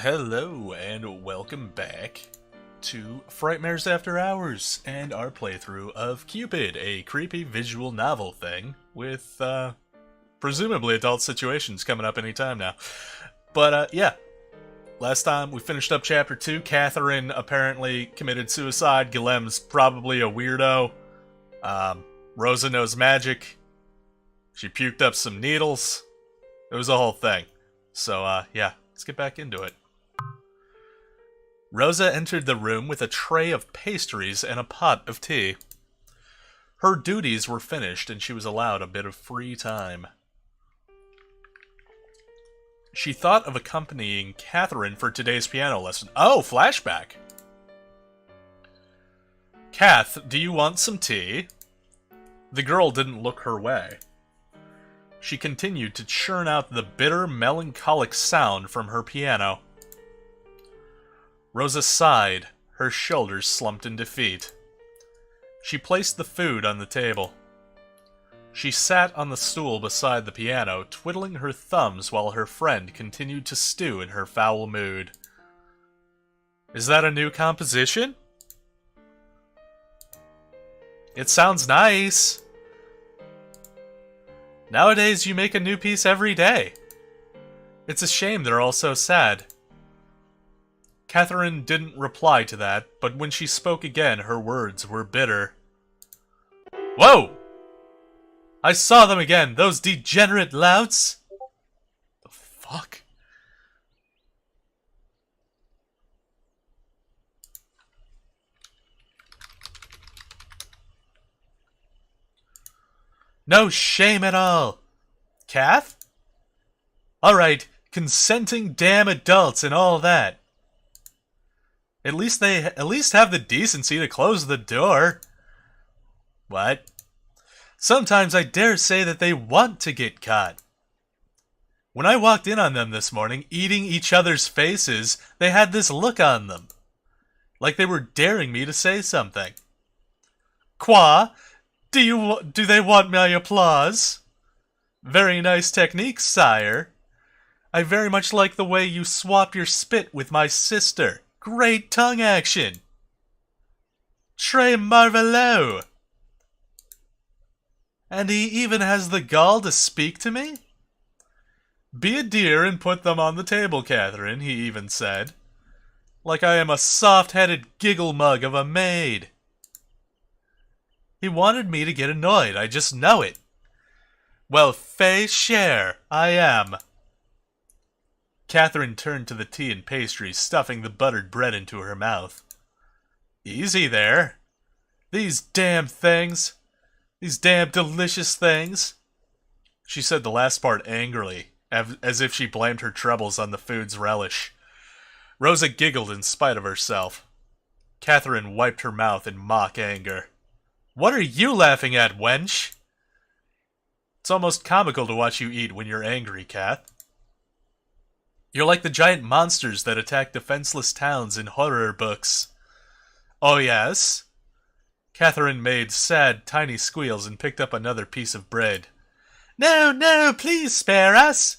Hello and welcome back to Frightmares After Hours and our playthrough of Cupid, a creepy visual novel thing with, presumably adult situations coming up anytime now. But, yeah. Last time we finished up Chapter 2, Catherine apparently committed suicide, Guillem's probably a weirdo, Rosa knows magic, she puked up some needles, it was a whole thing. So, yeah, let's get back into it. Rosa entered the room with a tray of pastries and a pot of tea. Her duties were finished and she was allowed a bit of free time. She thought of accompanying Catherine for today's piano lesson. Oh, flashback! Kath, do you want some tea? The girl didn't look her way. She continued to churn out the bitter, melancholic sound from her piano. Rosa sighed, her shoulders slumped in defeat. She placed the food on the table. She sat on the stool beside the piano, twiddling her thumbs while her friend continued to stew in her foul mood. Is that a new composition? It sounds nice. Nowadays you make a new piece every day. It's a shame they're all so sad. Catherine didn't reply to that, but when she spoke again, her words were bitter. Whoa! I saw them again, those degenerate louts! The fuck? No shame at all! Kath? Alright, consenting damn adults and all that. At least have the decency to close the door. What? Sometimes I dare say that they want to get caught. When I walked in on them this morning, eating each other's faces, they had this look on them. Like they were daring me to say something. Quoi? Do they want my applause? Very nice technique, sire. I very much like the way you swap your spit with my sister. Great tongue action. Très marveleux. And he even has the gall to speak to me? Be a dear and put them on the table, Catherine, he even said. Like I am a soft-headed giggle mug of a maid. He wanted me to get annoyed, I just know it. Well, fais cher, I am. Catherine turned to the tea and pastries, stuffing the buttered bread into her mouth. Easy there. These damn things. These damn delicious things. She said the last part angrily, as if she blamed her troubles on the food's relish. Rosa giggled in spite of herself. Catherine wiped her mouth in mock anger. What are you laughing at, wench? It's almost comical to watch you eat when you're angry, Kath. You're like the giant monsters that attack defenseless towns in horror books. Oh yes? Catherine made sad, tiny squeals and picked up another piece of bread. No, no, please spare us!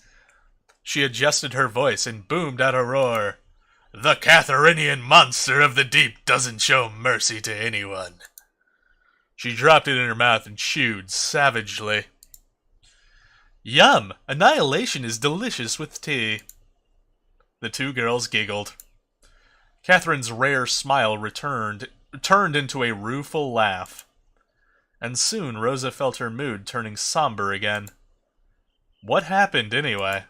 She adjusted her voice and boomed out a roar. The Catherinian monster of the deep doesn't show mercy to anyone. She dropped it in her mouth and chewed savagely. Yum! Annihilation is delicious with tea. The two girls giggled. Catherine's rare smile turned into a rueful laugh. And soon Rosa felt her mood turning somber again. What happened, anyway?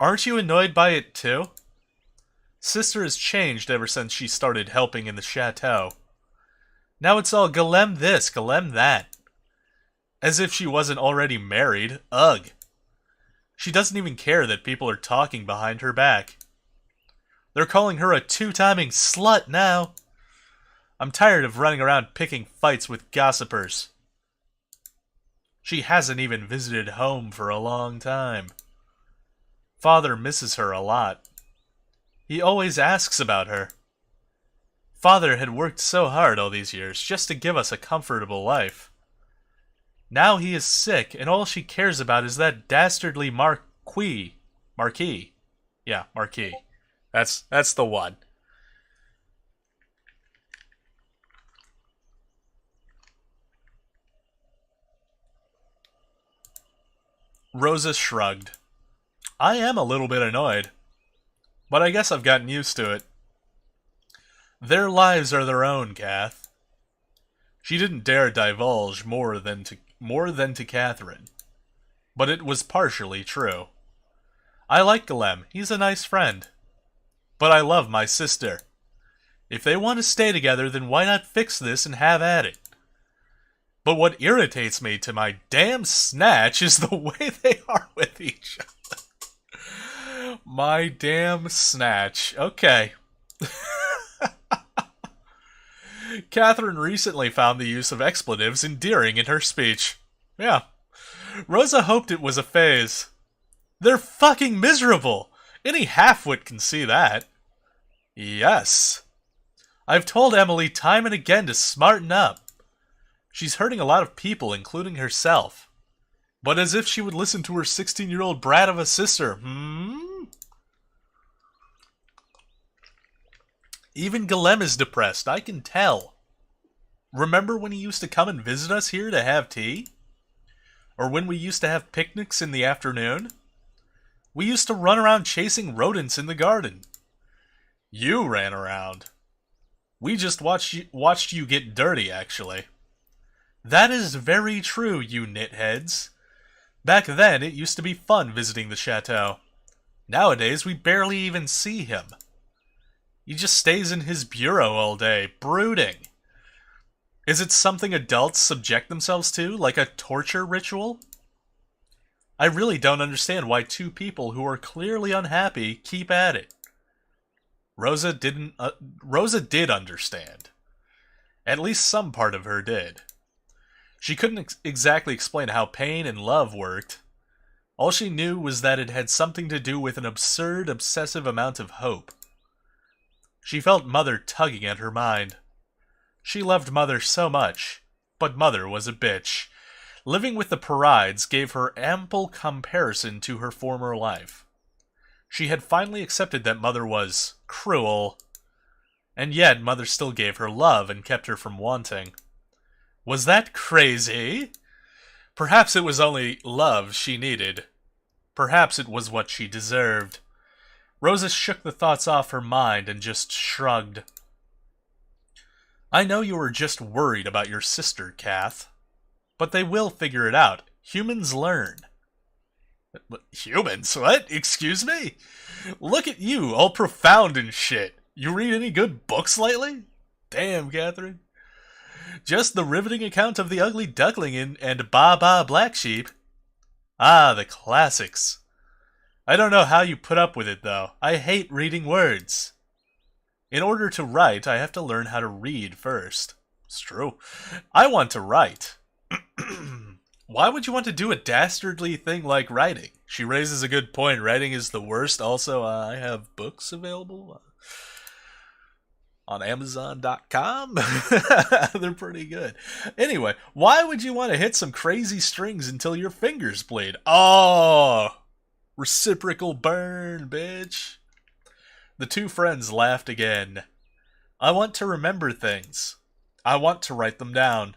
Aren't you annoyed by it, too? Sister has changed ever since she started helping in the chateau. Now it's all Guillem this, Guillem that. As if she wasn't already married. Ugh. She doesn't even care that people are talking behind her back. They're calling her a two-timing slut now. I'm tired of running around picking fights with gossipers. She hasn't even visited home for a long time. Father misses her a lot. He always asks about her. Father had worked so hard all these years just to give us a comfortable life. Now he is sick, and all she cares about is that dastardly Marquis. Yeah, Marquis. That's the one. Rosa shrugged. I am a little bit annoyed, but I guess I've gotten used to it. Their lives are their own, Kath. She didn't dare divulge more than to Catherine, but it was partially true. I like Golem. He's a nice friend. But I love my sister. If they want to stay together, then why not fix this and have at it? But what irritates me to my damn snatch is the way they are with each other. My damn snatch. Okay. Catherine recently found the use of expletives endearing in her speech. Yeah. Rosa hoped it was a phase. They're fucking miserable. Any half-wit can see that. Yes. I've told Emily time and again to smarten up. She's hurting a lot of people, including herself. But as if she would listen to her 16-year-old brat of a sister, Even Golem is depressed, I can tell. Remember when he used to come and visit us here to have tea? Or when we used to have picnics in the afternoon? We used to run around chasing rodents in the garden. You ran around. We just watched you get dirty, actually. That is very true, you nitheads. Back then, it used to be fun visiting the chateau. Nowadays, we barely even see him. He just stays in his bureau all day, brooding. Is it something adults subject themselves to, like a torture ritual? I really don't understand why two people who are clearly unhappy keep at it. Rosa did understand. At least some part of her did. She couldn't exactly explain how pain and love worked. All she knew was that it had something to do with an absurd, obsessive amount of hope. She felt Mother tugging at her mind. She loved Mother so much, but Mother was a bitch. Living with the Parides gave her ample comparison to her former life. She had finally accepted that Mother was cruel. And yet Mother still gave her love and kept her from wanting. Was that crazy? Perhaps it was only love she needed. Perhaps it was what she deserved. Rosa shook the thoughts off her mind and just shrugged. I know you were just worried about your sister, Kath. But they will figure it out. Humans learn. Humans? What? Excuse me? Look at you, all profound and shit. You read any good books lately? Damn, Catherine. Just the riveting account of the ugly duckling and Ba Ba Black Sheep. Ah, the classics. I don't know how you put up with it, though. I hate reading words. In order to write, I have to learn how to read first. It's true. I want to write. Why would you want to do a dastardly thing like writing? She raises a good point. Writing is the worst. Also, I have books available on Amazon.com. They're pretty good. Anyway, why would you want to hit some crazy strings until your fingers bleed? Oh, reciprocal burn, bitch. The two friends laughed again. I want to remember things. I want to write them down.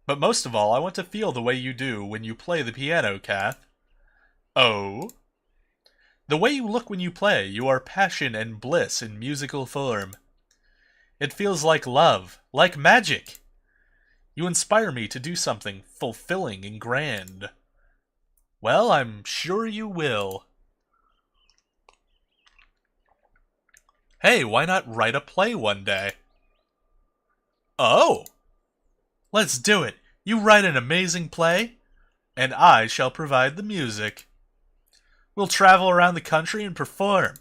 But most of all, I want to feel the way you do when you play the piano, Kath. Oh? The way you look when you play, you are passion and bliss in musical form. It feels like love, like magic. You inspire me to do something fulfilling and grand. Well, I'm sure you will. Hey, why not write a play one day? Oh! Let's do it. You write an amazing play, and I shall provide the music. We'll travel around the country and perform.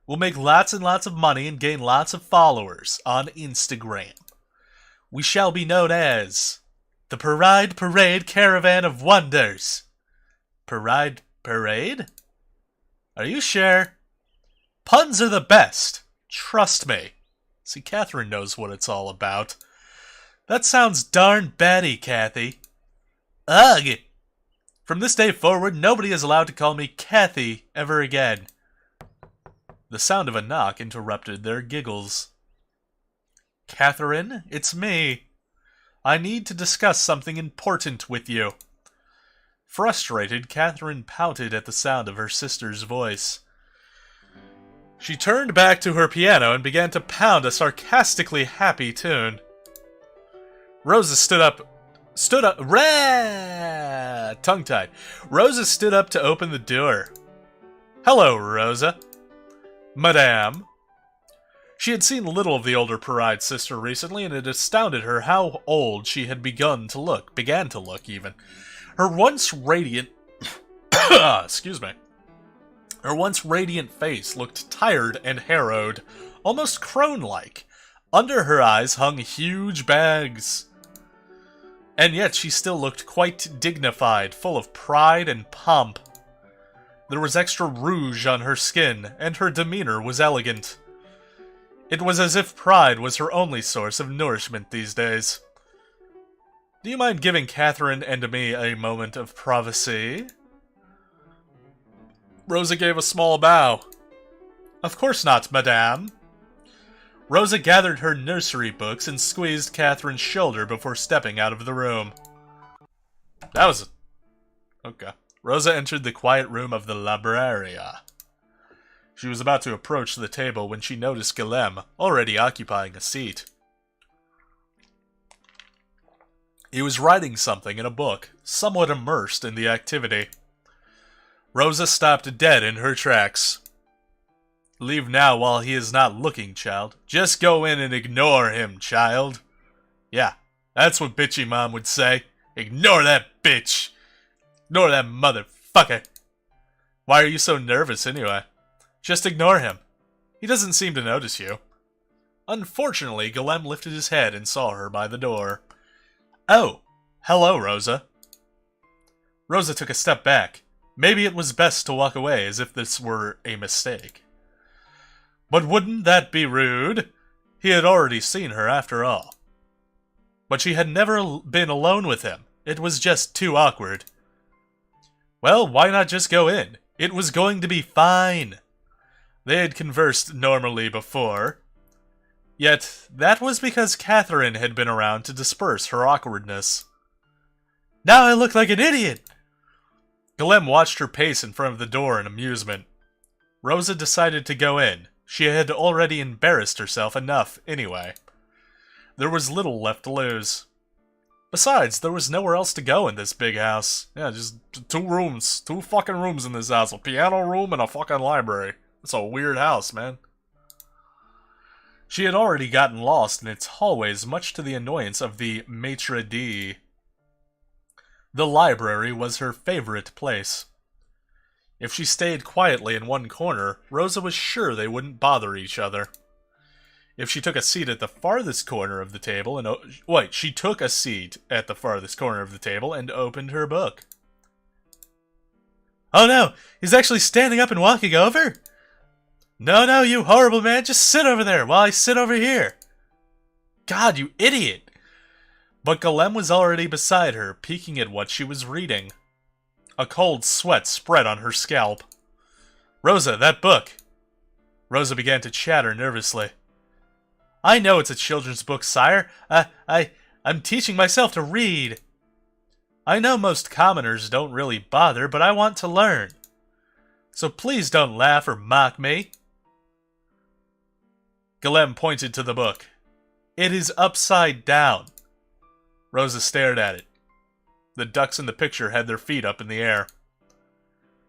We'll make lots and lots of money and gain lots of followers on Instagram. We shall be known as the Parade Caravan of Wonders. Parade? Are you sure? Puns are the best. Trust me. See, Catherine knows what it's all about. That sounds darn batty, Kathy. Ugh! From this day forward, nobody is allowed to call me Kathy ever again. The sound of a knock interrupted their giggles. "Catherine, it's me. I need to discuss something important with you." Frustrated, Catherine pouted at the sound of her sister's voice. She turned back to her piano and began to pound a sarcastically happy tune. Rosa tongue-tied. Rosa stood up to open the door. "Hello, Rosa." "Madame." She had seen little of the older Paride sister recently, and it astounded her how old she had began to look even. Her once radiant excuse me. Her once radiant face looked tired and harrowed, almost crone-like. Under her eyes hung huge bags. And yet she still looked quite dignified, full of pride and pomp. There was extra rouge on her skin, and her demeanor was elegant. It was as if pride was her only source of nourishment these days. "Do you mind giving Catherine and me a moment of privacy?" Rosa gave a small bow. "Of course not, madame." Rosa gathered her nursery books and squeezed Catherine's shoulder before stepping out of the room. That was... okay. Rosa entered the quiet room of the Libraria. She was about to approach the table when she noticed Guillem already occupying a seat. He was writing something in a book, somewhat immersed in the activity. Rosa stopped dead in her tracks. "Leave now while he is not looking, child. Just go in and ignore him, child." Yeah, that's what bitchy mom would say. Ignore that bitch. Ignore that motherfucker. Why are you so nervous anyway? Just ignore him. He doesn't seem to notice you. Unfortunately, Guillem lifted his head and saw her by the door. "Oh, hello, Rosa." Rosa took a step back. Maybe it was best to walk away as if this were a mistake. But wouldn't that be rude? He had already seen her after all. But she had never been alone with him. It was just too awkward. Well, why not just go in? It was going to be fine. They had conversed normally before. Yet, that was because Catherine had been around to disperse her awkwardness. "Now I look like an idiot!" Guillem watched her pace in front of the door in amusement. Rosa decided to go in. She had already embarrassed herself enough, anyway. There was little left to lose. Besides, there was nowhere else to go in this big house. Yeah, just two rooms. Two fucking rooms in this house. A piano room and a fucking library. It's a weird house, man. She had already gotten lost in its hallways, much to the annoyance of the maitre d'. The library was her favorite place. If she stayed quietly in one corner, Rosa was sure they wouldn't bother each other. If she took a seat at the farthest corner of the table and... she took a seat at the farthest corner of the table and opened her book. "Oh no, he's actually standing up and walking over? No, you horrible man, just sit over there while I sit over here. God, you idiot!" But Guillem was already beside her, peeking at what she was reading. A cold sweat spread on her scalp. "Rosa, that book." Rosa began to chatter nervously. "I know it's a children's book, sire. I'm teaching myself to read. I know most commoners don't really bother, but I want to learn. So please don't laugh or mock me." Guillem pointed to the book. "It is upside down." Rosa stared at it. The ducks in the picture had their feet up in the air.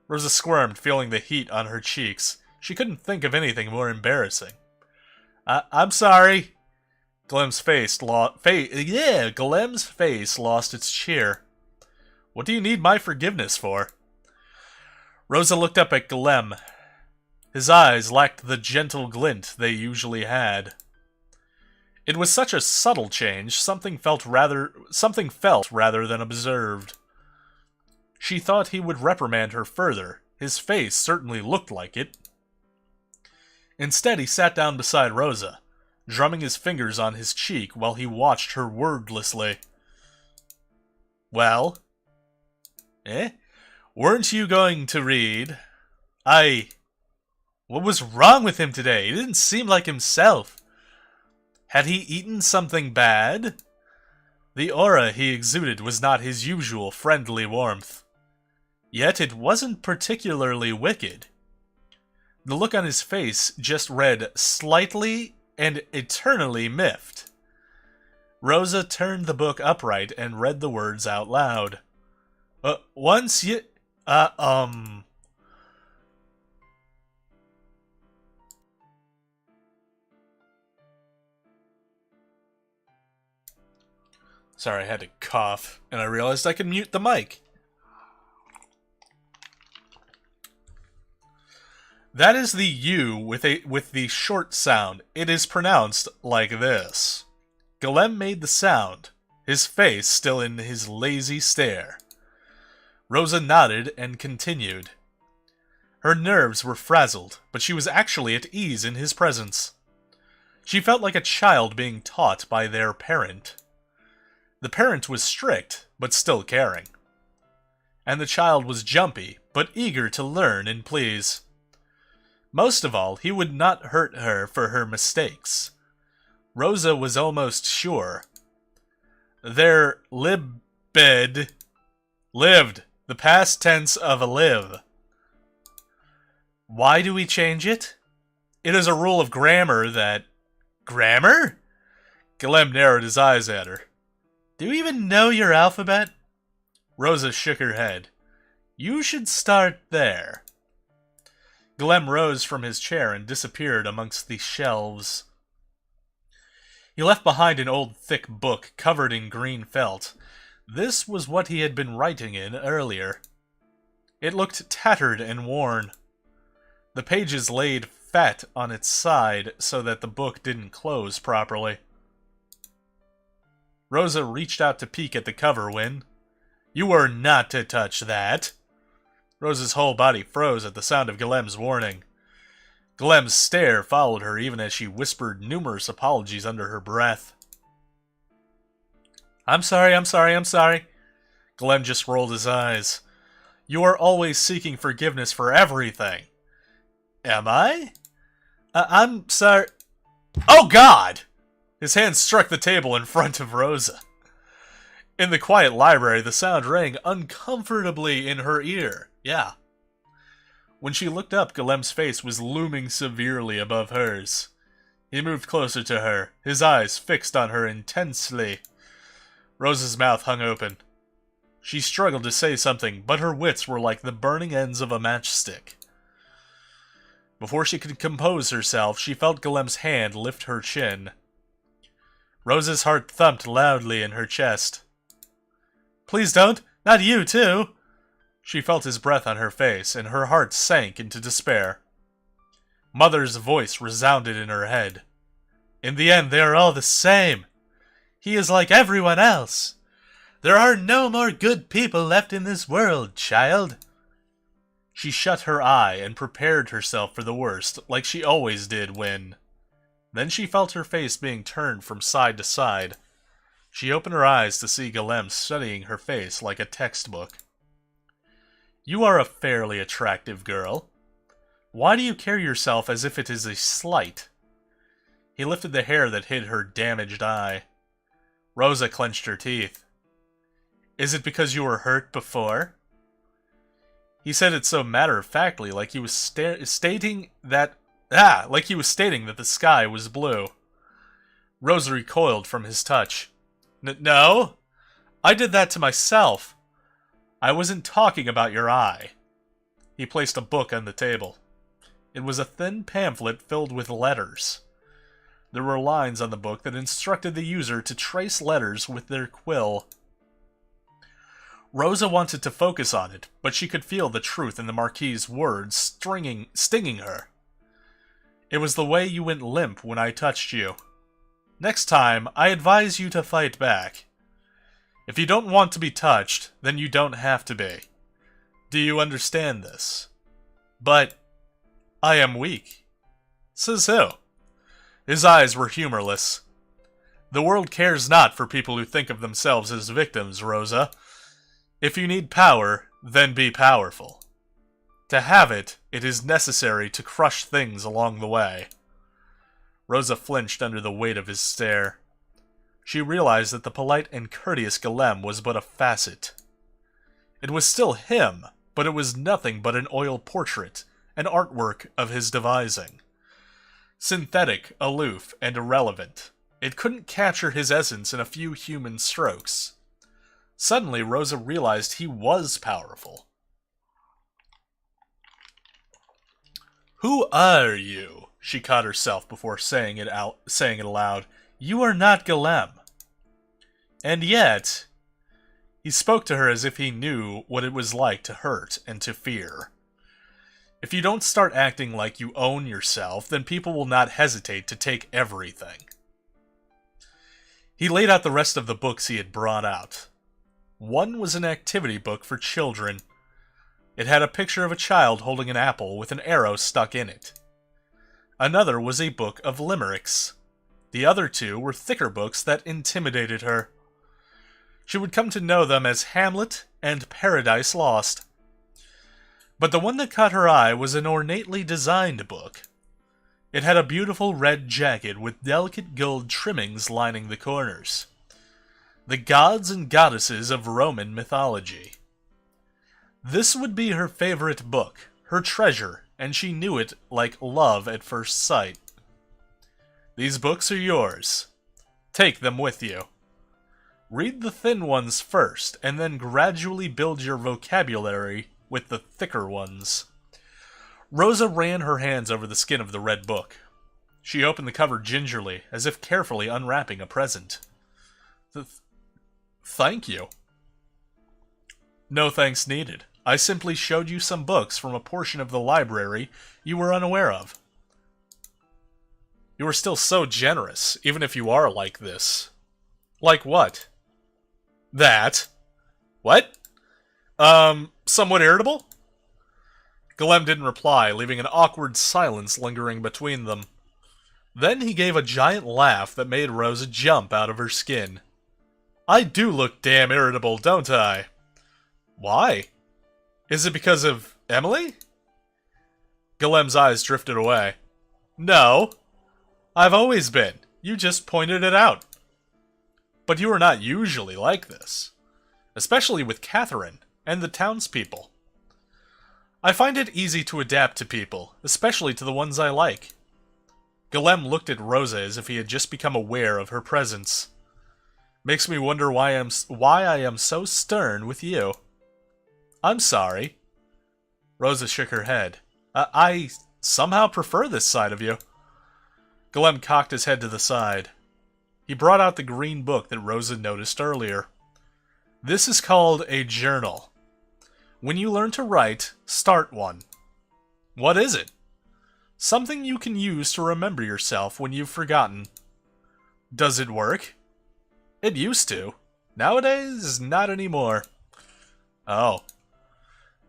Rosa squirmed, feeling the heat on her cheeks. She couldn't think of anything more embarrassing. I'm sorry." Guillem's face lost its cheer. "What do you need my forgiveness for?" Rosa looked up at Guillem. His eyes lacked the gentle glint they usually had. It was such a subtle change, something felt rather than observed. She thought he would reprimand her further. His face certainly looked like it. Instead, he sat down beside Rosa, drumming his fingers on his cheek while he watched her wordlessly. "Well? Weren't you going to read? What was wrong with him today? He didn't seem like himself. Had he eaten something bad? The aura he exuded was not his usual friendly warmth. Yet it wasn't particularly wicked. The look on his face just read slightly and eternally miffed. Rosa turned the book upright and read the words out loud. Once you... Sorry, I had to cough, and I realized I could mute the mic. That is the U with the short sound. It is pronounced like this. Golem made the sound, his face still in his lazy stare. Rosa nodded and continued. Her nerves were frazzled, but she was actually at ease in his presence. She felt like a child being taught by their parent. The parent was strict, but still caring. And the child was jumpy, but eager to learn and please. Most of all, he would not hurt her for her mistakes. Rosa was almost sure. Their lived, the past tense of a live. Why do we change it? It is a rule of grammar that... Grammar? Golem narrowed his eyes at her. Do you even know your alphabet? Rosa shook her head. You should start there. Golem rose from his chair and disappeared amongst the shelves. He left behind an old thick book covered in green felt. This was what he had been writing in earlier. It looked tattered and worn. The pages laid fat on its side so that the book didn't close properly. Rosa reached out to peek at the cover when... You were not to touch that! Rosa's whole body froze at the sound of Golem's warning. Golem's stare followed her even as she whispered numerous apologies under her breath. I'm sorry. Golem just rolled his eyes. You are always seeking forgiveness for everything. Am I? I'm sorry. Oh God! His hand struck the table in front of Rosa. In the quiet library, the sound rang uncomfortably in her ear. Yeah. When she looked up, Golem's face was looming severely above hers. He moved closer to her, his eyes fixed on her intensely. Rosa's mouth hung open. She struggled to say something, but her wits were like the burning ends of a matchstick. Before she could compose herself, she felt Golem's hand lift her chin. Rosa's heart thumped loudly in her chest. Please don't! Not you, too! She felt his breath on her face, and her heart sank into despair. Mother's voice resounded in her head. In the end, they are all the same. He is like everyone else. There are no more good people left in this world, child. She shut her eye and prepared herself for the worst, like she always did when... Then she felt her face being turned from side to side. She opened her eyes to see Golem studying her face like a textbook. You are a fairly attractive girl. Why do you carry yourself as if it is a slight? He lifted the hair that hid her damaged eye. Rosa clenched her teeth. Is it because you were hurt before? He said it so matter-of-factly, like he was stating that the sky was blue. Rosa recoiled from his touch. No, I did that to myself. I wasn't talking about your eye. He placed a book on the table. It was a thin pamphlet filled with letters. There were lines on the book that instructed the user to trace letters with their quill. Rosa wanted to focus on it, but she could feel the truth in the Marquis's words stinging her. It was the way you went limp when I touched you. Next time, I advise you to fight back. If you don't want to be touched, then you don't have to be. Do you understand this? But I am weak. Says who? His eyes were humorless. The world cares not for people who think of themselves as victims, Rosa. If you need power, then be powerful. To have it, it is necessary to crush things along the way. Rosa flinched under the weight of his stare. She realized that the polite and courteous Golem was but a facet. It was still him, but it was nothing but an oil portrait, an artwork of his devising. Synthetic, aloof, and irrelevant, it couldn't capture his essence in a few human strokes. Suddenly, Rosa realized he was powerful. "Who are you?" she caught herself before saying it aloud. "You are not Golem." And yet, he spoke to her as if he knew what it was like to hurt and to fear. If you don't start acting like you own yourself, then people will not hesitate to take everything. He laid out the rest of the books he had brought out. One was an activity book for children. It had a picture of a child holding an apple with an arrow stuck in it. Another was a book of limericks. The other two were thicker books that intimidated her. She would come to know them as Hamlet and Paradise Lost. But the one that caught her eye was an ornately designed book. It had a beautiful red jacket with delicate gold trimmings lining the corners. The gods and goddesses of Roman mythology. This would be her favorite book, her treasure, and she knew it like love at first sight. "These books are yours. Take them with you. Read the thin ones first, and then gradually build your vocabulary with the thicker ones." Rosa ran her hands over the skin of the red book. She opened the cover gingerly, as if carefully unwrapping a present. "Thank you." "No thanks needed. I simply showed you some books from a portion of the library you were unaware of." "You are still so generous, even if you are like this." "Like what?" "That." "What?" Somewhat irritable?" Golem didn't reply, leaving an awkward silence lingering between them. Then he gave a giant laugh that made Rosa jump out of her skin. "I do look damn irritable, don't I?" "Why? Is it because of Emily?" Golem's eyes drifted away. "No. I've always been. You just pointed it out. But you are not usually like this. Especially with Catherine and the townspeople. I find it easy to adapt to people, especially to the ones I like." Golem looked at Rosa as if he had just become aware of her presence. "Makes me wonder why I am so stern with you." "I'm sorry." Rosa shook her head. I somehow prefer this side of you." Golem cocked his head to the side. He brought out the green book that Rosa noticed earlier. "This is called a journal. When you learn to write, start one." "What is it?" "Something you can use to remember yourself when you've forgotten." "Does it work?" "It used to. Nowadays, not anymore." "Oh.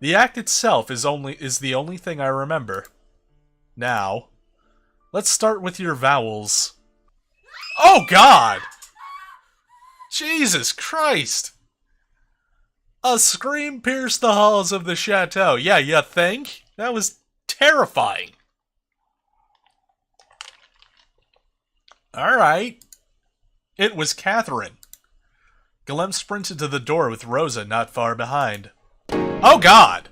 The act itself is the only thing I remember. Now, let's start with your vowels." "Oh God! Jesus Christ!" A scream pierced the halls of the chateau. Yeah, you think? That was terrifying. Alright. It was Catherine. Golem sprinted to the door with Rosa not far behind. Oh God!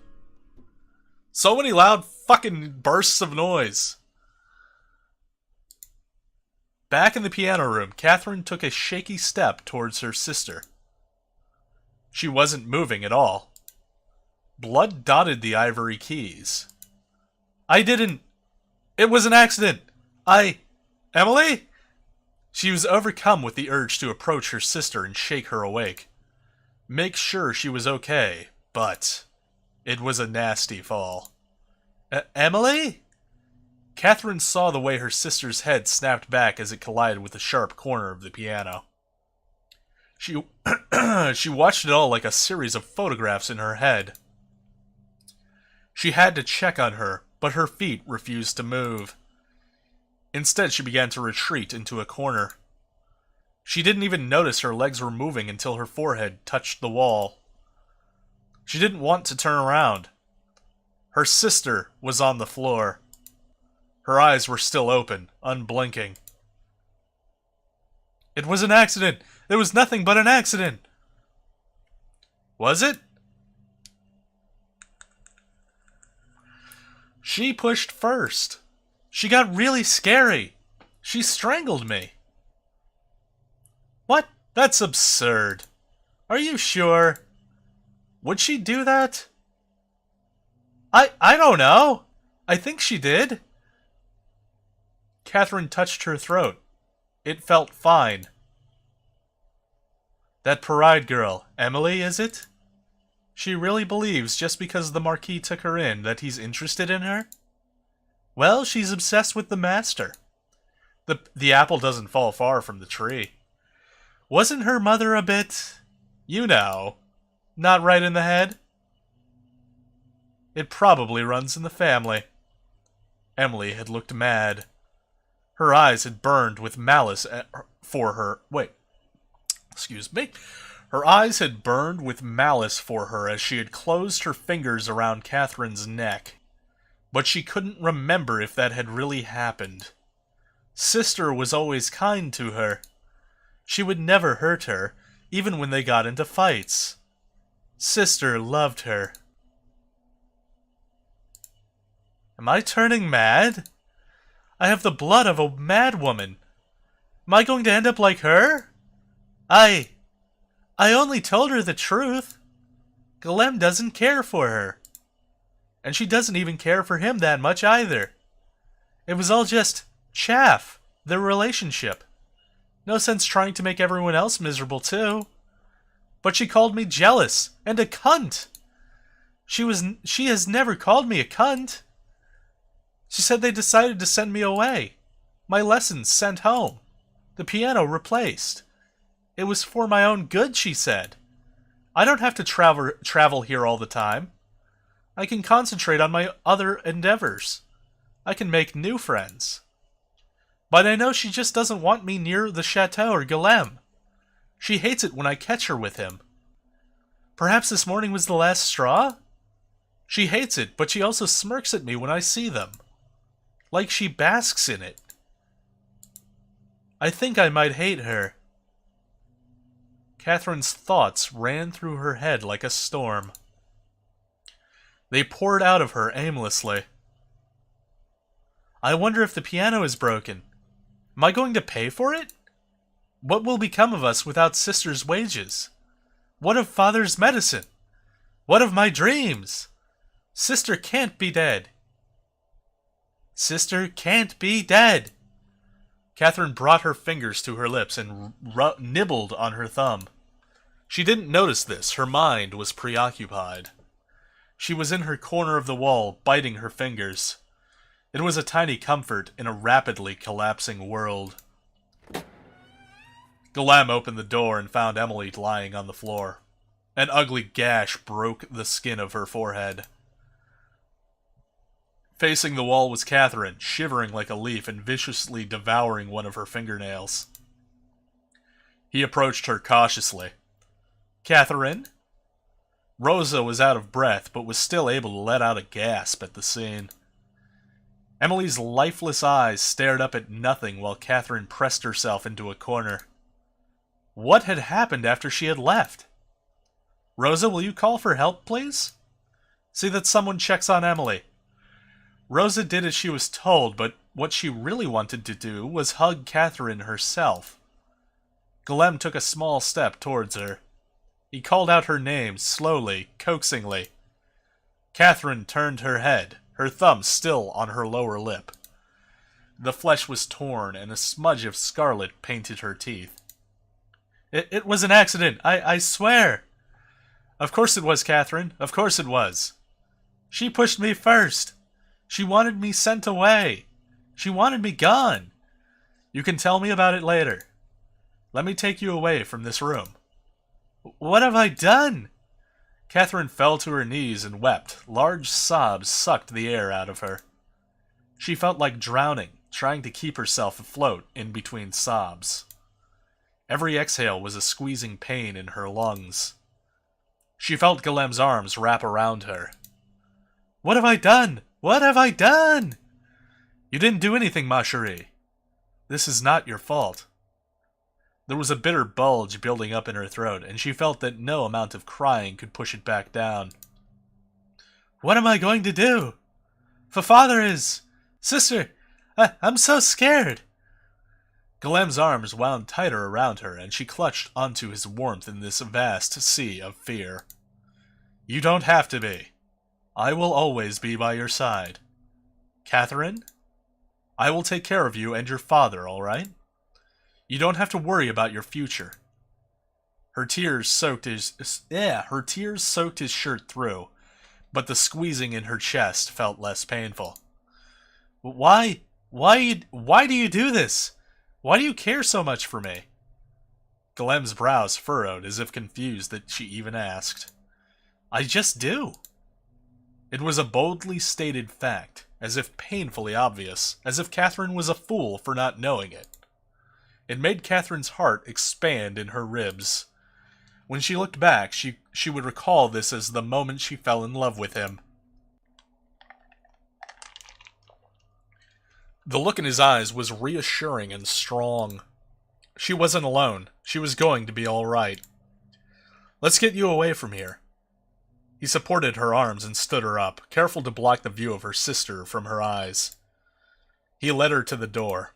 So many loud fucking bursts of noise. Back in the piano room, Catherine took a shaky step towards her sister. She wasn't moving at all. Blood dotted the ivory keys. "I didn't... It was an accident. Emily?" She was overcome with the urge to approach her sister and shake her awake. Make sure she was okay, but it was a nasty fall. Emily?" Catherine saw the way her sister's head snapped back as it collided with the sharp corner of the piano. She watched it all like a series of photographs in her head. She had to check on her, but her feet refused to move. Instead, she began to retreat into a corner. She didn't even notice her legs were moving until her forehead touched the wall. She didn't want to turn around. Her sister was on the floor. Her eyes were still open, unblinking. It was an accident! It was nothing but an accident! Was it? She pushed first. She got really scary. She strangled me. What? That's absurd. Are you sure? Would she do that? I don't know. I think she did. Catherine touched her throat. It felt fine. That Paride girl, Emily, is it? She really believes just because the Marquis took her in that he's interested in her? Well, she's obsessed with the master. The apple doesn't fall far from the tree. Wasn't her mother a bit, you know, not right in the head? It probably runs in the family. Emily had looked mad. Her eyes had burned with malice for her. Excuse me. Her eyes had burned with malice for her as she had closed her fingers around Catherine's neck. But she couldn't remember if that had really happened. Sister was always kind to her. She would never hurt her, even when they got into fights. Sister loved her. Am I turning mad? I have the blood of a mad woman. Am I going to end up like her? I only told her the truth. Guillem doesn't care for her. And she doesn't even care for him that much either. It was all just chaff, their relationship. No sense trying to make everyone else miserable too. But she called me jealous and a cunt. She has never called me a cunt. She said they decided to send me away. My lessons sent home. The piano replaced. It was for my own good, she said. I don't have to travel here all the time. I can concentrate on my other endeavors. I can make new friends. But I know she just doesn't want me near the chateau or Guillem. She hates it when I catch her with him. Perhaps this morning was the last straw? She hates it, but she also smirks at me when I see them. Like she basks in it. I think I might hate her. Catherine's thoughts ran through her head like a storm. They poured out of her aimlessly. I wonder if the piano is broken. Am I going to pay for it? What will become of us without Sister's wages? What of Father's medicine? What of my dreams? Sister can't be dead. Sister can't be dead. Catherine brought her fingers to her lips and nibbled on her thumb. She didn't notice this. Her mind was preoccupied. She was in her corner of the wall, biting her fingers. It was a tiny comfort in a rapidly collapsing world. Guillem opened the door and found Emily lying on the floor. An ugly gash broke the skin of her forehead. Facing the wall was Catherine, shivering like a leaf and viciously devouring one of her fingernails. He approached her cautiously. Catherine? Rosa was out of breath, but was still able to let out a gasp at the scene. Emily's lifeless eyes stared up at nothing while Catherine pressed herself into a corner. What had happened after she had left? Rosa, will you call for help, please? See that someone checks on Emily. Rosa did as she was told, but what she really wanted to do was hug Catherine herself. Guillem took a small step towards her. He called out her name slowly, coaxingly. Catherine turned her head, her thumb still on her lower lip. The flesh was torn, and a smudge of scarlet painted her teeth. It was an accident, I swear. Of course it was, Catherine. Of course it was. She pushed me first. She wanted me sent away. She wanted me gone. You can tell me about it later. Let me take you away from this room. What have I done? Catherine fell to her knees and wept. Large sobs sucked the air out of her. She felt like drowning, trying to keep herself afloat in between sobs. Every exhale was a squeezing pain in her lungs. She felt Guillem's arms wrap around her. What have I done? What have I done? You didn't do anything, ma chérie. This is not your fault. There was a bitter bulge building up in her throat, and she felt that no amount of crying could push it back down. What am I going to do? Father is... Sister, I'm so scared. Galem's arms wound tighter around her, and she clutched onto his warmth in this vast sea of fear. You don't have to be. I will always be by your side. Catherine? I will take care of you and your father, all right? You don't have to worry about your future. Her tears soaked his shirt through, but the squeezing in her chest felt less painful. Why do you do this? Why do you care so much for me? Galem's brows furrowed as if confused that she even asked. I just do. It was a boldly stated fact, as if painfully obvious, as if Catherine was a fool for not knowing it. It made Catherine's heart expand in her ribs. When she looked back, she would recall this as the moment she fell in love with him. The look in his eyes was reassuring and strong. She wasn't alone. She was going to be all right. Let's get you away from here. He supported her arms and stood her up, careful to block the view of her sister from her eyes. He led her to the door.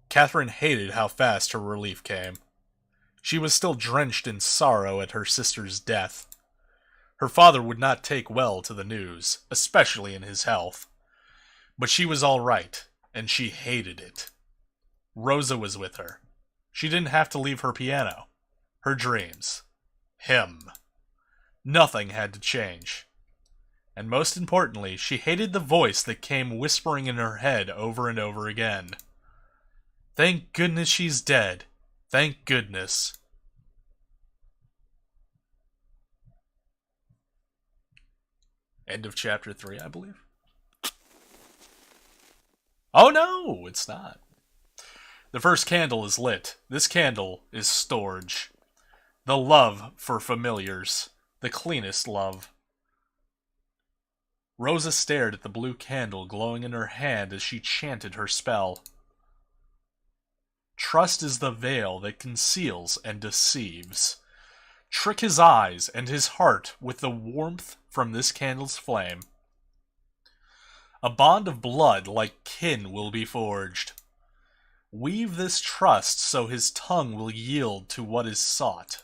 Catherine hated how fast her relief came. She was still drenched in sorrow at her sister's death. Her father would not take well to the news, especially in his health. But she was all right, and she hated it. Rosa was with her. She didn't have to leave her piano, her dreams, him. Nothing had to change. And most importantly, she hated the voice that came whispering in her head over and over again. Thank goodness she's dead. Thank goodness. End of chapter 3, I believe. Oh no, it's not. The first candle is lit. This candle is storage. The love for familiars. The cleanest love. Rosa stared at the blue candle glowing in her hand as she chanted her spell. Trust is the veil that conceals and deceives. Trick his eyes and his heart with the warmth from this candle's flame. A bond of blood like kin will be forged. Weave this trust so his tongue will yield to what is sought.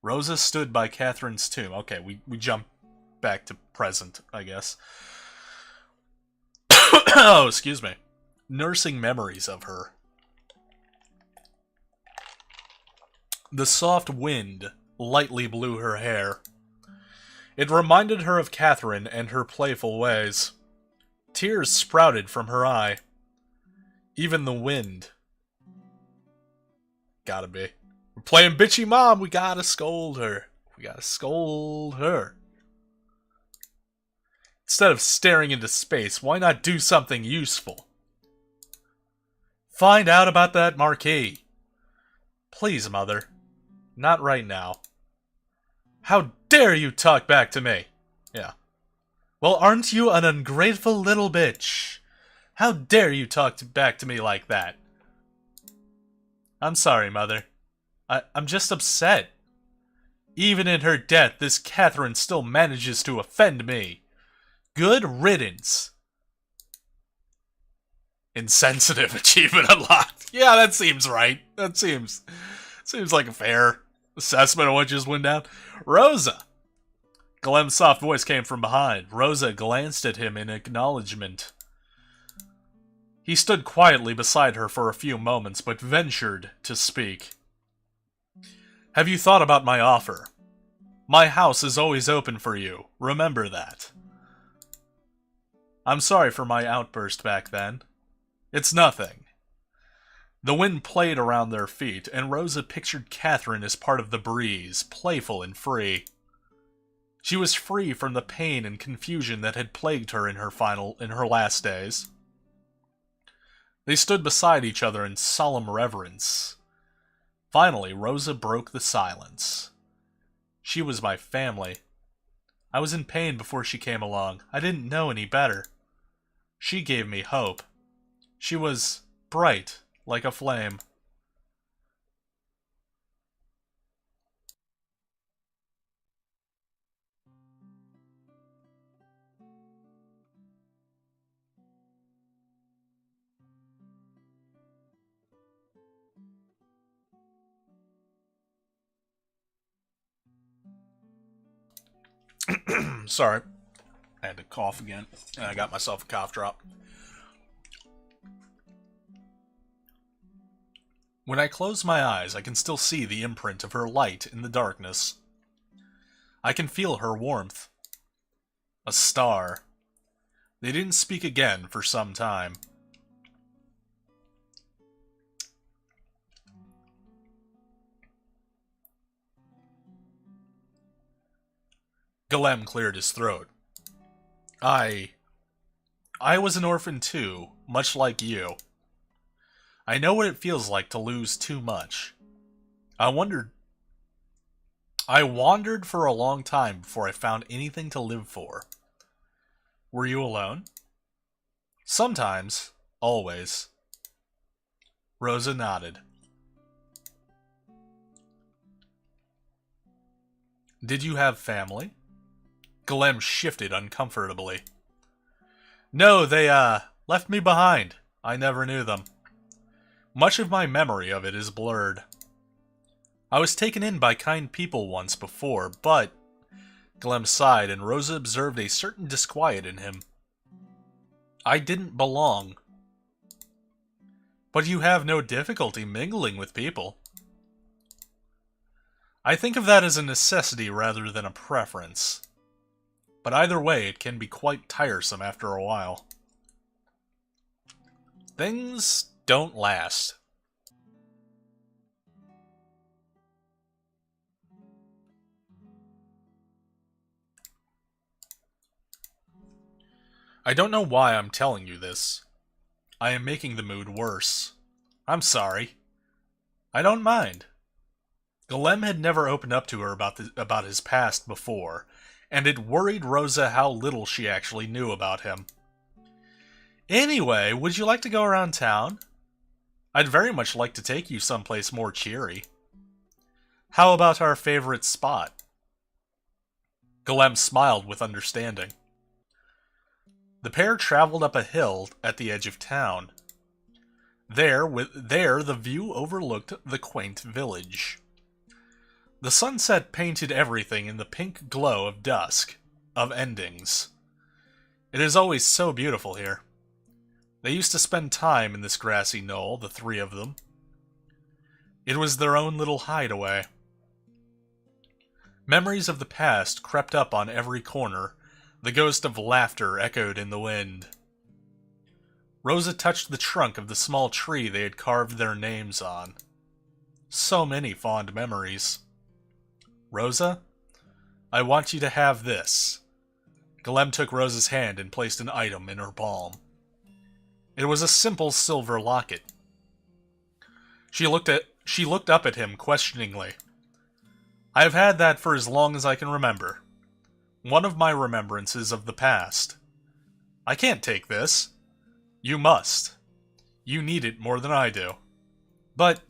Rosa stood by Catherine's tomb. Okay, we jump back to present, I guess. Oh, excuse me. Nursing memories of her. The soft wind lightly blew her hair. It reminded her of Catherine and her playful ways. Tears sprouted from her eye. Even the wind. Gotta be. We're playing bitchy mom, we gotta scold her. We gotta scold her. Instead of staring into space, why not do something useful? Find out about that marquee. Please, Mother. Not right now. How dare you talk back to me? Yeah. Well, aren't you an ungrateful little bitch? How dare you talk back to me like that? I'm sorry, Mother. I'm just upset. Even in her death, this Catherine still manages to offend me. Good riddance. Insensitive achievement unlocked. Yeah, that seems right. That seems like a fair assessment of what just went down. Rosa. Galem's soft voice came from behind. Rosa glanced at him in acknowledgement. He stood quietly beside her for a few moments, but ventured to speak. Have you thought about my offer? My house is always open for you. Remember that. I'm sorry for my outburst back then. It's nothing. The wind played around their feet, and Rosa pictured Catherine as part of the breeze, playful and free. She was free from the pain and confusion that had plagued her in her last days. They stood beside each other in solemn reverence. Finally, Rosa broke the silence. She was my family. I was in pain before she came along. I didn't know any better. She gave me hope. She was bright like a flame. Sorry. I had to cough again, and I got myself a cough drop. When I close my eyes, I can still see the imprint of her light in the darkness. I can feel her warmth. A star. They didn't speak again for some time. Golem cleared his throat. I was an orphan too, much like you. I know what it feels like to lose too much. I wandered for a long time before I found anything to live for. Were you alone? Sometimes. Always. Rosa nodded. Did you have family? Golem shifted uncomfortably. No, they, left me behind. I never knew them. Much of my memory of it is blurred. I was taken in by kind people once before, but... Golem sighed, and Rosa observed a certain disquiet in him. I didn't belong. But you have no difficulty mingling with people. I think of that as a necessity rather than a preference. But either way, it can be quite tiresome after a while. Things don't last. I don't know why I'm telling you this. I am making the mood worse. I'm sorry. I don't mind. Golem had never opened up to her about his past before, and it worried Rosa how little she actually knew about him. Anyway, would you like to go around town? I'd very much like to take you someplace more cheery. How about our favorite spot? Golem smiled with understanding. The pair traveled up a hill at the edge of town. There the view overlooked the quaint village. The sunset painted everything in the pink glow of dusk, of endings. It is always so beautiful here. They used to spend time in this grassy knoll, the three of them. It was their own little hideaway. Memories of the past crept up on every corner. The ghost of laughter echoed in the wind. Rosa touched the trunk of the small tree they had carved their names on. So many fond memories. Rosa, I want you to have this. Golem took Rosa's hand and placed an item in her palm. It was a simple silver locket. She looked up at him questioningly. I have had that for as long as I can remember. One of my remembrances of the past. I can't take this. You must. You need it more than I do. But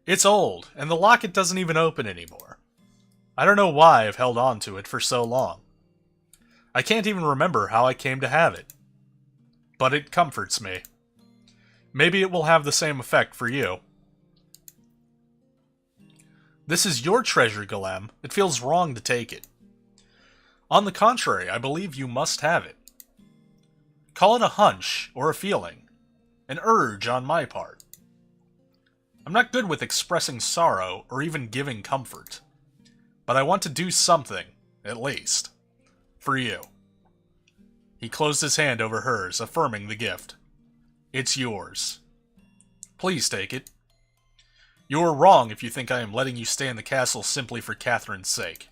it's old, and the locket doesn't even open anymore. I don't know why I've held on to it for so long. I can't even remember how I came to have it. But it comforts me. Maybe it will have the same effect for you. This is your treasure, Golem. It feels wrong to take it. On the contrary, I believe you must have it. Call it a hunch or a feeling. An urge on my part. I'm not good with expressing sorrow or even giving comfort. But I want to do something, at least, for you. He closed his hand over hers, affirming the gift. It's yours. Please take it. You are wrong if you think I am letting you stay in the castle simply for Catherine's sake.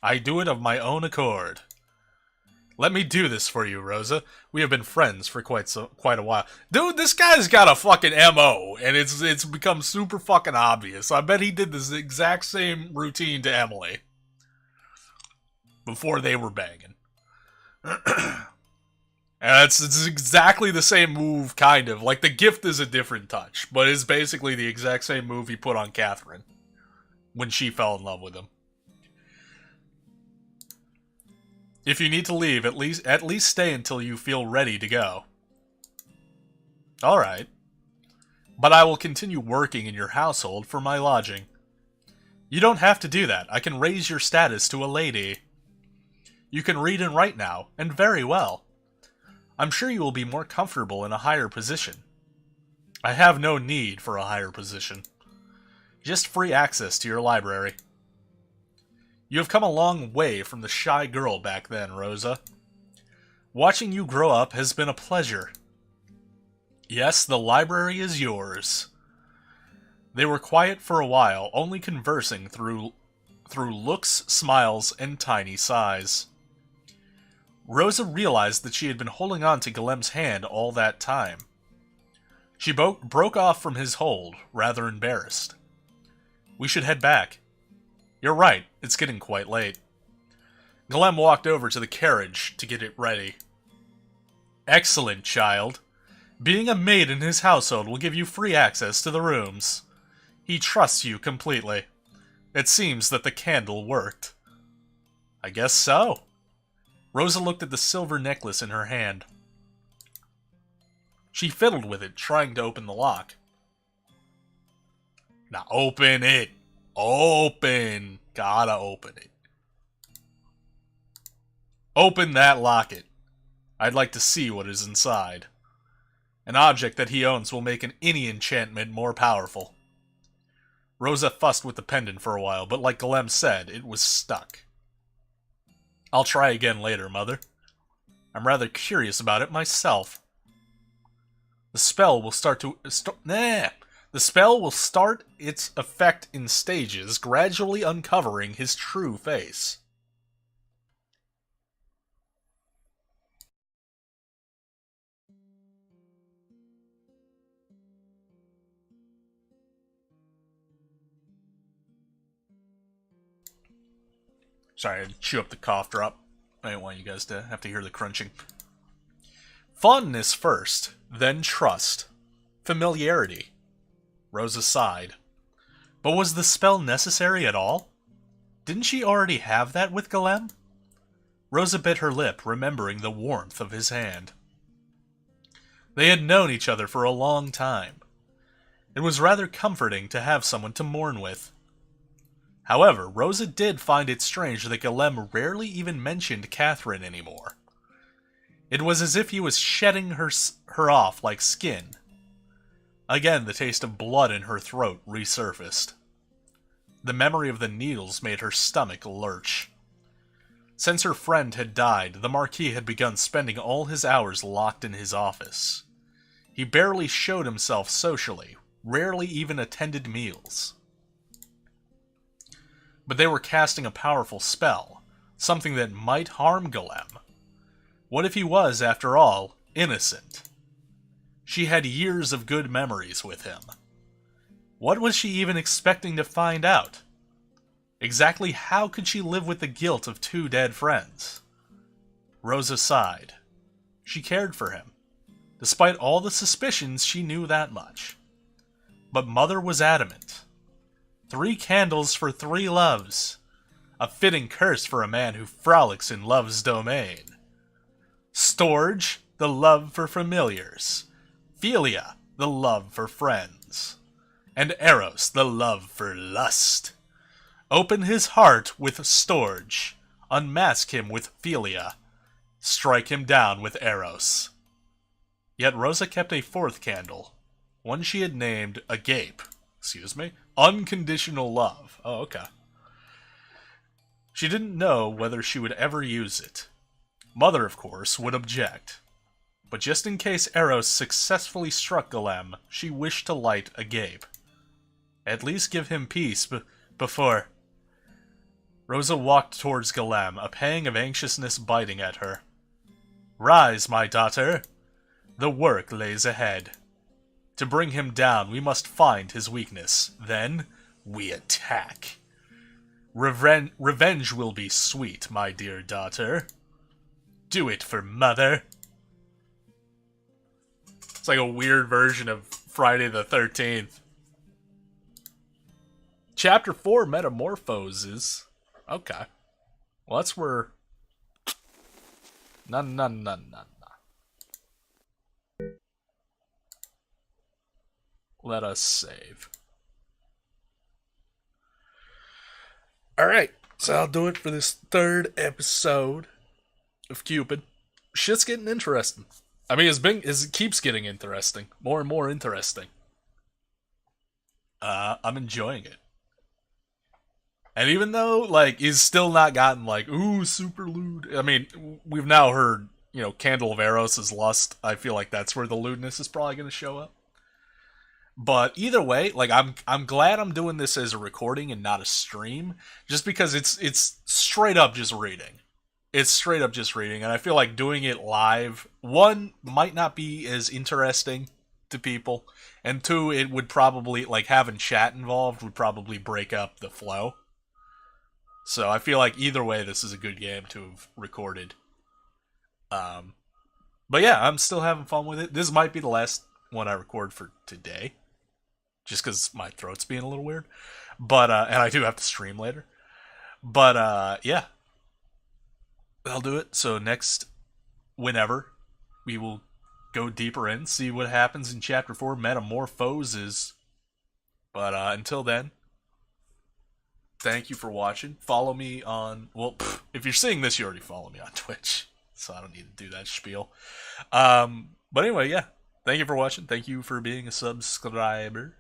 I do it of my own accord. Let me do this for you, Rosa. We have been friends for quite a while. Dude, this guy's got a fucking MO, and it's become super fucking obvious. I bet he did this exact same routine to Emily before they were banging. And it's exactly the same move, kind of. Like, the gift is a different touch, but it's basically the exact same move he put on Catherine when she fell in love with him. If you need to leave, at least stay until you feel ready to go. Alright. But I will continue working in your household for my lodging. You don't have to do that. I can raise your status to a lady. You can read and write now, and very well. I'm sure you will be more comfortable in a higher position. I have no need for a higher position. Just free access to your library. You have come a long way from the shy girl back then, Rosa. Watching you grow up has been a pleasure. Yes, the library is yours. They were quiet for a while, only conversing through looks, smiles, and tiny sighs. Rosa realized that she had been holding on to Guillem's hand all that time. She broke off from his hold, rather embarrassed. We should head back. You're right, it's getting quite late. Guillem walked over to the carriage to get it ready. Excellent, child. Being a maid in his household will give you free access to the rooms. He trusts you completely. It seems that the candle worked. I guess so. Rosa looked at the silver necklace in her hand. She fiddled with it, trying to open the lock. Now open it! Open! Gotta open it. Open that locket. I'd like to see what is inside. An object that he owns will make any enchantment more powerful. Rosa fussed with the pendant for a while, but like Guillem said, it was stuck. I'll try again later, Mother. I'm rather curious about it myself. The spell will start its effect in stages, gradually uncovering his true face. Sorry, I had to chew up the cough drop. I didn't want you guys to have to hear the crunching. Fondness first, then trust. Familiarity. Rosa sighed. But was the spell necessary at all? Didn't she already have that with Guillem? Rosa bit her lip, remembering the warmth of his hand. They had known each other for a long time. It was rather comforting to have someone to mourn with. However, Rosa did find it strange that Guillem rarely even mentioned Catherine anymore. It was as if he was shedding her off like skin. Again, the taste of blood in her throat resurfaced. The memory of the needles made her stomach lurch. Since her friend had died, the Marquis had begun spending all his hours locked in his office. He barely showed himself socially, rarely even attended meals. But they were casting a powerful spell, something that might harm Guillem. What if he was, after all, innocent? She had years of good memories with him. What was she even expecting to find out? Exactly how could she live with the guilt of two dead friends? Rosa sighed. She cared for him. Despite all the suspicions, she knew that much. But Mother was adamant. 3 candles for 3 loves. A fitting curse for a man who frolics in love's domain. Storge, the love for familiars. Philia, the love for friends. And Eros, the love for lust. Open his heart with Storge. Unmask him with Philia. Strike him down with Eros. Yet Rosa kept a 4th candle. One she had named Agape. Unconditional love. Oh, okay. She didn't know whether she would ever use it. Mother, of course, would object. But just in case Eros successfully struck Guillem, she wished to light Agape. At least give him peace before... Rosa walked towards Guillem, a pang of anxiousness biting at her. Rise, my daughter. The work lays ahead. To bring him down, we must find his weakness. Then, we attack. Revenge will be sweet, my dear daughter. Do it for mother. It's like a weird version of Friday the 13th. Chapter 4, Metamorphoses. Okay. Well, that's where... No. Let us save. Alright, so I'll do it for this third episode of Cupid. Shit's getting interesting. I mean, it keeps getting interesting. More and more interesting. I'm enjoying it. And even though, like, he's still not gotten, like, ooh, super lewd. I mean, we've now heard, you know, Candle of Eros is lust. I feel like that's where the lewdness is probably going to show up. But either way, like, I'm glad I'm doing this as a recording and not a stream. Just because it's straight up just reading. It's straight up just reading. And I feel like doing it live, one, might not be as interesting to people. And two, it would probably, like, having chat involved would probably break up the flow. So I feel like either way, this is a good game to have recorded. But yeah, I'm still having fun with it. This might be the last one I record for today. Just because my throat's being a little weird. But, and I do have to stream later. But, yeah. I'll do it. So next, whenever, we will go deeper in, see what happens in Chapter 4, Metamorphoses. But, until then, thank you for watching. Follow me on... Well, if you're seeing this, you already follow me on Twitch. So I don't need to do that spiel. But anyway, yeah. Thank you for watching. Thank you for being a subscriber.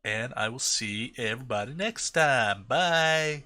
And I will see everybody next time. Bye.